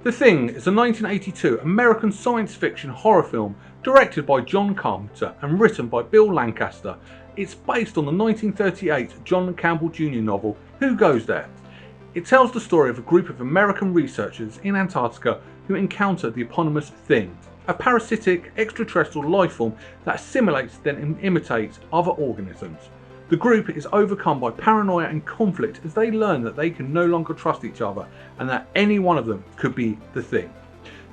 The Thing is a 1982 American science fiction horror film directed by John Carpenter and written by Bill Lancaster. It's based on the 1938 John Campbell Jr. novel Who Goes There? It tells the story of a group of American researchers in Antarctica who encounter the eponymous Thing, a parasitic extraterrestrial life form that assimilates then imitates other organisms. The group is overcome by paranoia and conflict as they learn that they can no longer trust each other and that any one of them could be the Thing.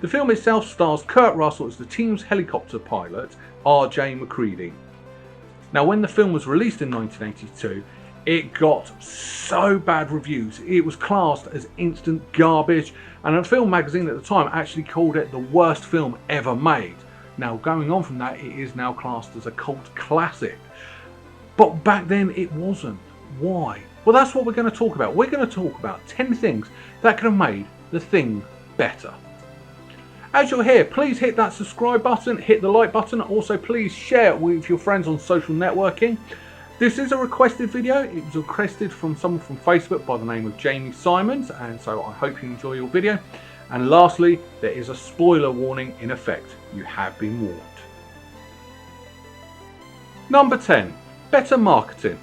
The film itself stars Kurt Russell as the team's helicopter pilot, R.J. MacReady. Now, when the film was released in 1982, it got so bad reviews. It was classed as instant garbage, and a film magazine at the time actually called it the worst film ever made. Now, going on from that, it is now classed as a cult classic. But back then it wasn't. Why? Well, that's what we're going to talk about. We're going to talk about 10 things that could have made The Thing better. As you're here, please hit that subscribe button, hit the like button. Also, please share it with your friends on social networking. This is a requested video. It was requested from someone from Facebook by the name of Jamie Simons, and so I hope you enjoy your video. And lastly, there is a spoiler warning in effect. You have been warned. Number 10. Better marketing.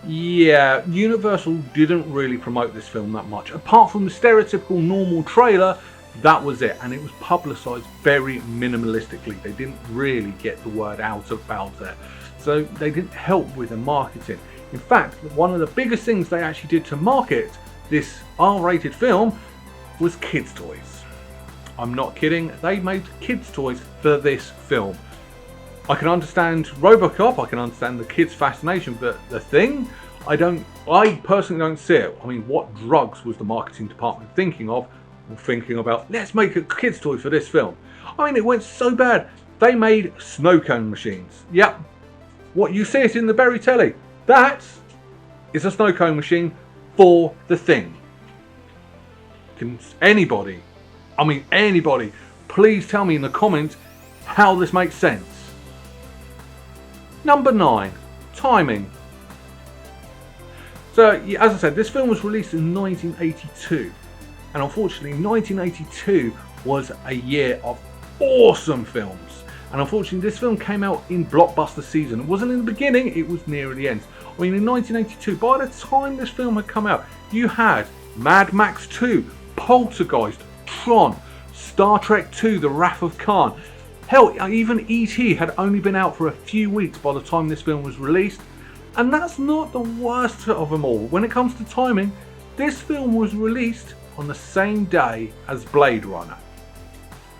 Yeah, Universal didn't really promote this film that much. Apart from the stereotypical normal trailer, that was it. And it was publicised very minimalistically. They didn't really get the word out about it. So they didn't help with the marketing. In fact, one of the biggest things they actually did to market this R-rated film was kids' toys. I'm not kidding. They made kids' toys for this film. I can understand Robocop, I can understand the kids' fascination, but The Thing, I personally don't see it. I mean, what drugs was the marketing department thinking of? Thinking about, let's make a kids' toy for this film. I mean, it went so bad, they made snow cone machines. Yep, what you see it in the Berry Telly, that is a snow cone machine for The Thing. Can anybody, please tell me in the comments how this makes sense. Number 9. Timing. So, as I said, this film was released in 1982. And unfortunately, 1982 was a year of awesome films. And unfortunately, this film came out in blockbuster season. It wasn't in the beginning, it was near the end. I mean, in 1982, by the time this film had come out, you had Mad Max 2, Poltergeist, Tron, Star Trek 2, The Wrath of Khan. Hell, even E.T. had only been out for a few weeks by the time this film was released. And that's not the worst of them all. When it comes to timing, this film was released on the same day as Blade Runner.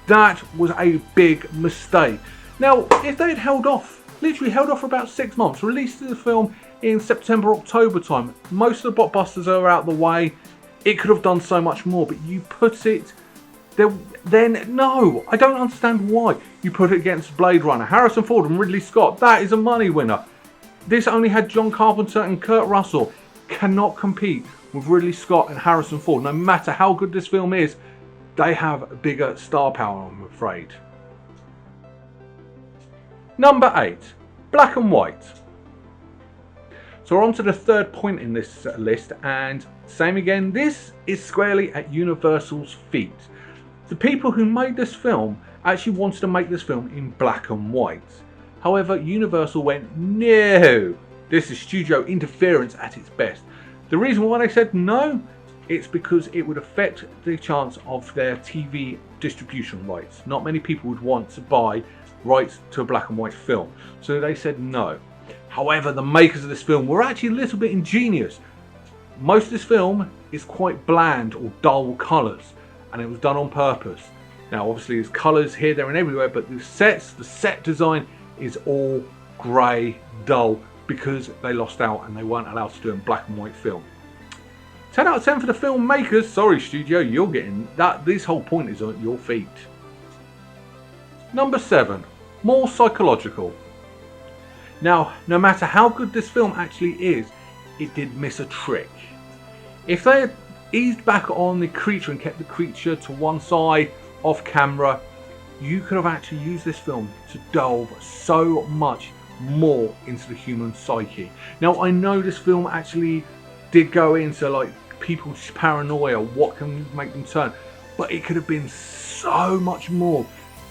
That was a big mistake. Now, if they had literally held off for about 6 months, released the film in September, October time, most of the blockbusters are out the way, it could have done so much more, but you put it then no, I don't understand why you put it against Blade Runner. Harrison Ford and Ridley Scott, that is a money winner. This only had John Carpenter and Kurt Russell. Cannot compete with Ridley Scott and Harrison Ford. No matter how good this film is, they have bigger star power, I'm afraid. Number 8. Black and white. So we're on to the third point in this list, and same again, this is squarely at Universal's feet. The people who made this film actually wanted to make this film in black and white. However, Universal went, no, this is studio interference at its best. The reason why they said no, it's because it would affect the chance of their TV distribution rights. Not many people would want to buy rights to a black and white film. So they said no. However, the makers of this film were actually a little bit ingenious. Most of this film is quite bland or dull colours, and it was done on purpose. Now obviously there's colours here, there and everywhere, but the set design is all grey, dull, because they lost out and they weren't allowed to do a black and white film. 10 out of 10 for the filmmakers. Sorry studio, you're getting that. This whole point is at your feet. Number 7. More psychological. Now, no matter how good this film actually is, it did miss a trick. If they had eased back on the creature and kept the creature to one side off camera, you could have actually used this film to delve so much more into the human psyche. Now I know this film actually did go into like people's paranoia, what can make them turn, but it could have been so much more.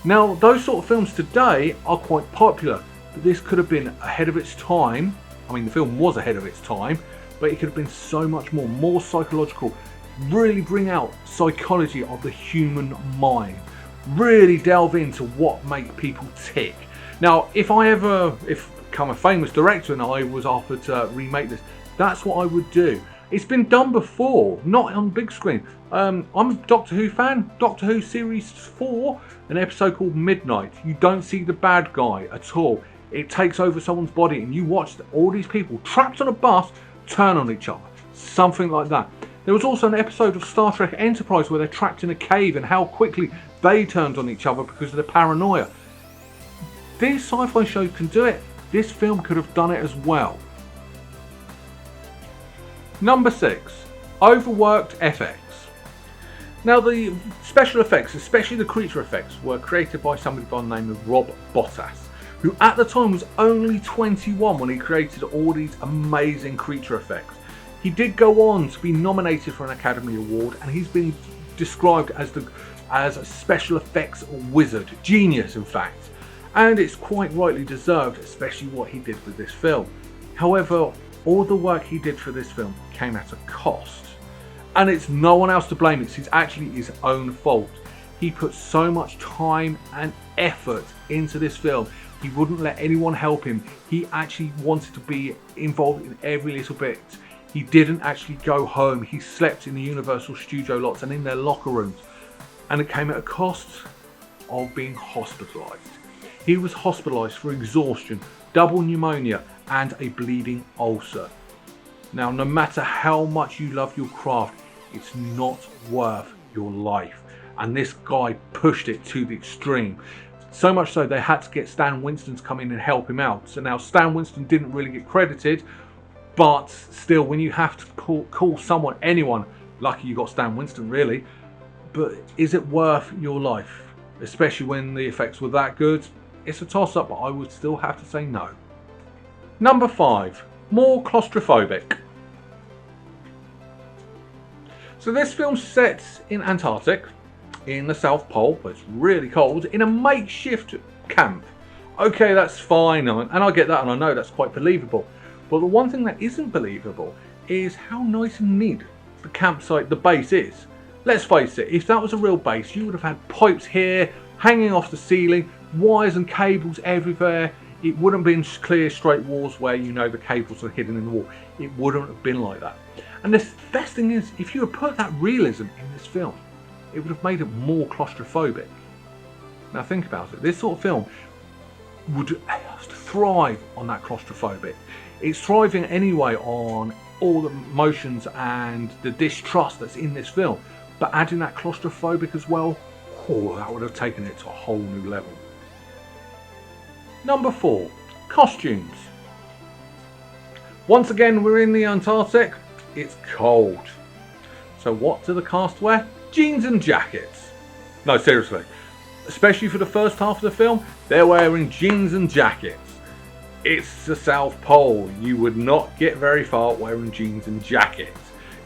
Now, those sort of films today are quite popular, but this could have been ahead of its time. I mean, the film was ahead of its time, but it could have been so much more psychological, really bring out psychology of the human mind, really delve into what makes people tick. Now, if become a famous director and I was offered to remake this, that's what I would do. It's been done before, not on big screen. I'm a Doctor Who fan. Doctor Who Series 4, an episode called Midnight. You don't see the bad guy at all. It takes over someone's body and you watch all these people trapped on a bus turn on each other. Something like that. There was also an episode of Star Trek Enterprise where they're trapped in a cave and how quickly they turned on each other because of the paranoia. These sci-fi shows can do it. This film could have done it as well. Number 6. Overworked FX. Now, the special effects, especially the creature effects, were created by somebody by the name of Rob Bottas, who at the time was only 21 when he created all these amazing creature effects. He did go on to be nominated for an Academy Award, and he's been described as a special effects wizard, genius in fact, and it's quite rightly deserved, especially what he did with this film. However, all the work he did for this film came at a cost, and it's no one else to blame. It's actually his own fault. He put so much time and effort into this film. He wouldn't let anyone help him. He actually wanted to be involved in every little bit. He didn't actually go home. He slept in the Universal Studio lots and in their locker rooms, and it came at a cost of being hospitalised. He was hospitalised for exhaustion, double pneumonia, and a bleeding ulcer. Now, no matter how much you love your craft, it's not worth your life. And this guy pushed it to the extreme. So much so they had to get Stan Winston to come in and help him out. So now Stan Winston didn't really get credited, but still, when you have to call someone, anyone, lucky you got Stan Winston really, but is it worth your life? Especially when the effects were that good? It's a toss-up, but I would still have to say no. Number 5, more claustrophobic. So this film's set in Antarctica, in the South Pole, where it's really cold, in a makeshift camp. Okay, that's fine, and I get that, and I know that's quite believable. But the one thing that isn't believable is how nice and neat the campsite, the base is. Let's face it, if that was a real base, you would have had pipes here, hanging off the ceiling, wires and cables everywhere. It wouldn't have been clear straight walls where you know the cables are hidden in the wall. It wouldn't have been like that. And the best thing is, if you had put that realism in this film, it would have made it more claustrophobic. Now think about it, this sort of film would thrive on that claustrophobic. It's thriving anyway on all the emotions and the distrust that's in this film, but adding that claustrophobic as well, that would have taken it to a whole new level. Number 4, costumes. Once again, we're in the Antarctic. It's cold. So what do the cast wear? Jeans and jackets. No, seriously. Especially for the first half of the film, they're wearing jeans and jackets. It's the South Pole. You would not get very far wearing jeans and jackets.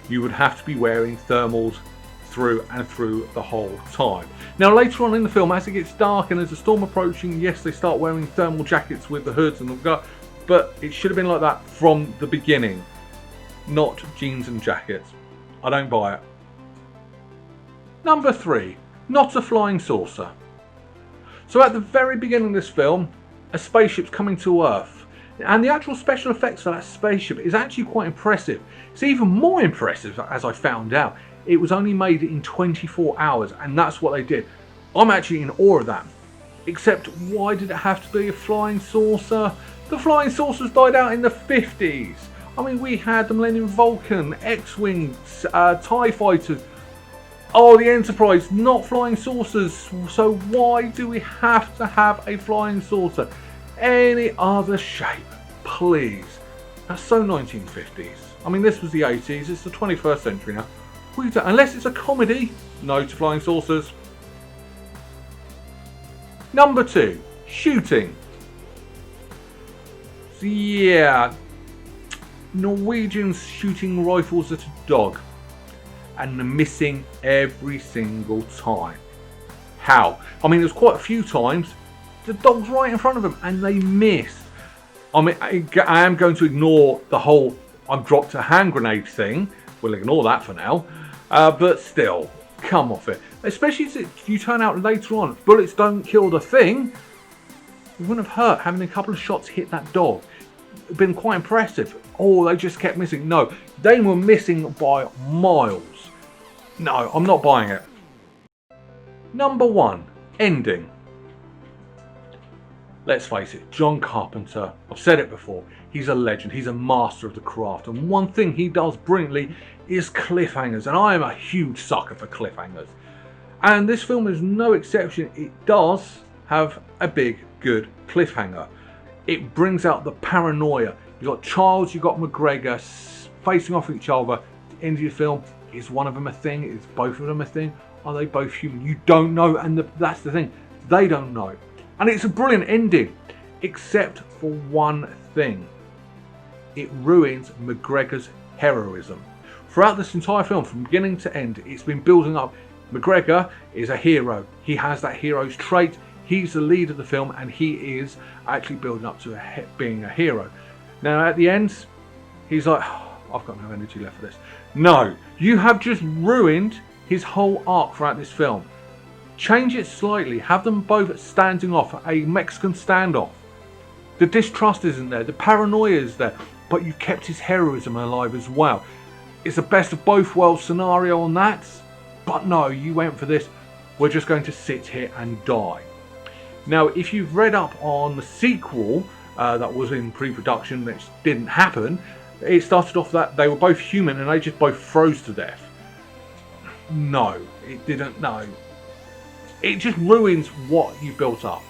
You would have to be wearing thermals through and through the whole time. Now later on in the film, as it gets dark and there's a storm approaching, yes, they start wearing thermal jackets with the hoods and the gut, but it should have been like that from the beginning, not jeans and jackets. I don't buy it. Number 3, not a flying saucer. So at the very beginning of this film, a spaceship's coming to Earth, and the actual special effects for that spaceship is actually quite impressive. It's even more impressive, as I found out. It was only made in 24 hours, and that's what they did. I'm actually in awe of that. Except, why did it have to be a flying saucer? The flying saucers died out in the 50s. I mean, we had the Millennium Falcon, X-Wings, TIE Fighters. Oh, the Enterprise, not flying saucers. So why do we have to have a flying saucer? Any other shape, please. That's so 1950s. I mean, this was the 80s. It's the 21st century now. Unless it's a comedy, no to flying saucers. Number 2, shooting. So yeah, Norwegians shooting rifles at a dog. and they're missing every single time. How? I mean, there's quite a few times the dog's right in front of them and they missed. I mean, I am going to ignore the whole I've dropped a hand grenade thing. We'll ignore that for now. But still, come off it. Especially if you turn out later on, bullets don't kill the thing. It wouldn't have hurt having a couple of shots hit that dog. It'd been quite impressive. Oh, they just kept missing. No, they were missing by miles. No, I'm not buying it. Number 1, ending. Let's face it, John Carpenter, I've said it before, he's a legend, he's a master of the craft, and one thing he does brilliantly is cliffhangers, and I am a huge sucker for cliffhangers. And this film is no exception. It does have a big, good cliffhanger. It brings out the paranoia. You've got Charles, you've got McGregor facing off each other. The end of your film, is one of them a thing? Is both of them a thing? Are they both human? You don't know, and that's the thing. They don't know. And it's a brilliant ending, except for one thing. It ruins McGregor's heroism. Throughout this entire film, from beginning to end, it's been building up. McGregor is a hero. He has that hero's trait. He's the lead of the film, and he is actually building up to being a hero. Now, at the end, he's like, oh, I've got no energy left for this. No, you have just ruined his whole arc throughout this film. Change it slightly. Have them both standing off a Mexican standoff. The distrust isn't there. The paranoia is there. But you've kept his heroism alive as well. It's the best of both worlds scenario on that. But no, you went for this. We're just going to sit here and die. Now, if you've read up on the sequel that was in pre-production, which didn't happen, it started off that they were both human and they just both froze to death. No, it didn't. No. It just ruins what you built up.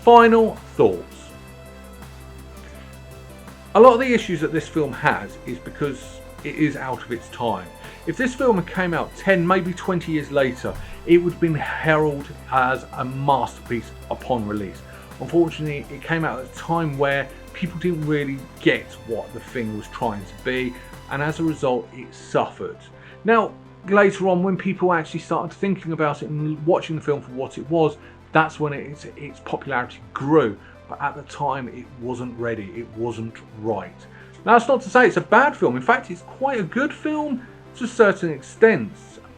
Final thoughts. A lot of the issues that this film has is because it is out of its time. If this film came out 10, maybe 20 years later, it would have been heralded as a masterpiece upon release. Unfortunately, it came out at a time where people didn't really get what the thing was trying to be, and as a result, it suffered. Now, later on, when people actually started thinking about it and watching the film for what it was, that's when its popularity grew. But at the time, it wasn't ready. It wasn't right. Now, that's not to say it's a bad film. In fact, it's quite a good film to a certain extent.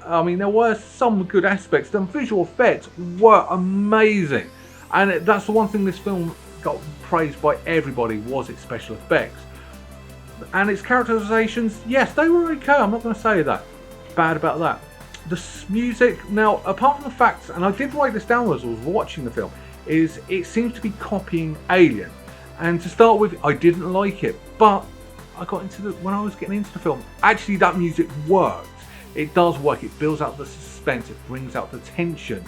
I mean, there were some good aspects. The visual effects were amazing. And that's the one thing this film got praised by everybody, was its special effects. And its characterizations, yes, they were okay. I'm not going to say that. Bad about that. The music, now, apart from the fact, and I did write this down as I was watching the film, is it seems to be copying Alien. And to start with, I didn't like it, but I got into when I was getting into the film, actually that music worked. It does work. It builds out the suspense. It brings out the tension.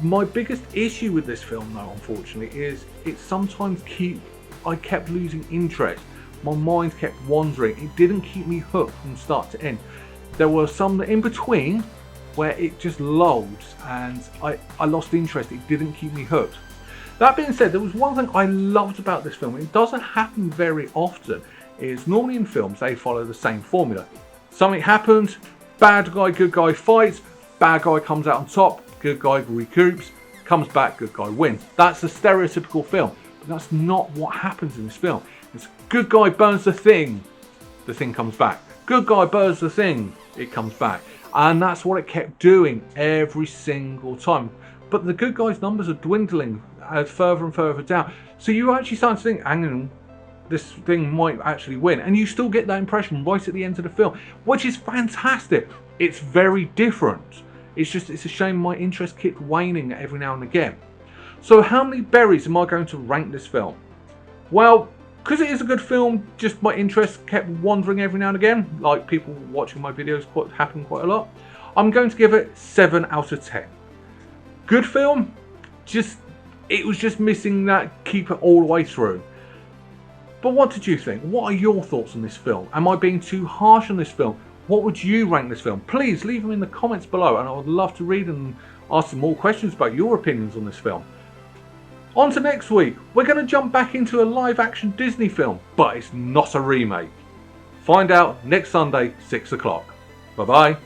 My biggest issue with this film, though, unfortunately, is it sometimes I kept losing interest. My mind kept wandering. It didn't keep me hooked from start to end. There were some in between where it just lulled and I lost interest. It didn't keep me hooked. That being said, there was one thing I loved about this film. It doesn't happen very often. Is normally in films they follow the same formula. Something happens, bad guy, good guy fights, bad guy comes out on top, good guy recoups, comes back, good guy wins. That's a stereotypical film, but that's not what happens in this film. It's good guy burns the thing comes back. Good guy burns the thing, it comes back. And that's what it kept doing every single time. But the good guys' numbers are dwindling further and further down. So you actually start to think, hang on, this thing might actually win. And you still get that impression right at the end of the film, which is fantastic. It's very different. It's a shame my interest kept waning every now and again. So how many berries am I going to rank this film? Well, because it is a good film, just my interest kept wandering every now and again, like people watching my videos happen quite a lot. I'm going to give it 7 out of 10. Good film, it was just missing that keep it all the way through. But what did you think? What are your thoughts on this film? Am I being too harsh on this film? What would you rank this film? Please leave them in the comments below, and I would love to read and ask some more questions about your opinions on this film. On to next week, we're going to jump back into a live action Disney film, but it's not a remake. Find out next Sunday, 6 o'clock. Bye bye.